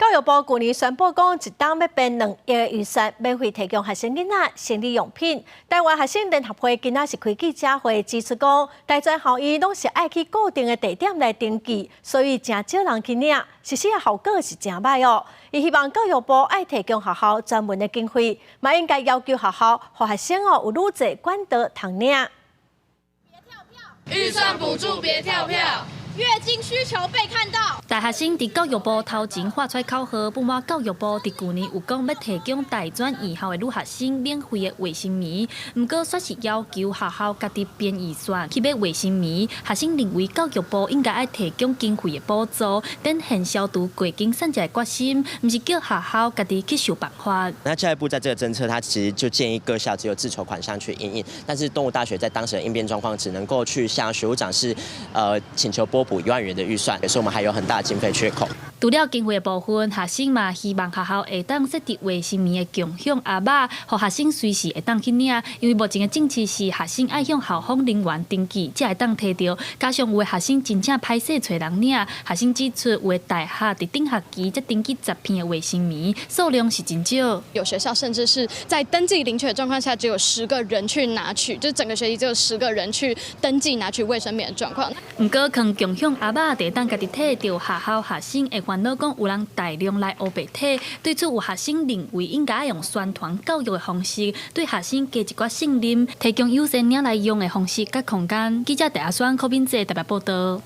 教育部去年宣布讲，一档要编2亿的预算，免费提供学生囡仔生理用品。台湾学生联合会今仔是开记者会，指出讲，大专校医拢是爱去固定的地点来登记，所以真少人去领，实施的效果是真歹哦。伊希望教育部爱提供学校专门的经费，嘛应该要求学校和学生有愈侪管道通领。预算补助别跳票。 月经需求被看到。大学生伫教育部头前画出口号，不满教育部伫去年有讲要提供大专以后的女学生免费的卫生棉，不过却是要求学校家己编预算去买卫生棉。学生认为教育部应该爱提供经费的补助，展现消毒过境散者的决心，不是叫学校家己去想办法。那教育部在这个政策，它其实就建议各校只有自筹款项去因应，但是东吴大学在当时的应变状况，只能够去向学务长请求拨补1万元的预算，所以我们还有很大的经费缺口。除了经费的部分，学生嘛希望学校会当设置卫生棉的共享阿嬷，让学生随时会当去领。因为目前的政策是学生爱向校方人员登记，才会当摕到。加上有的学生真正歹势找人领，学生指出，有的大学伫顶学期才登记10片的卫生棉，数量是真少。有学校甚至是在登记领取的状况下，只有10个人去拿取，就是整个学期只有10个人去登记拿取卫生棉的状况。不过，可共享阿嬷得当家己摕到学校学生会烦恼讲有人大量来黑白体。对此，有学生认为应该用宣传教育的方式，对学生加一寡信任，提供优先领来用的方式甲空间。记者戴阿双、柯斌哲特别报道。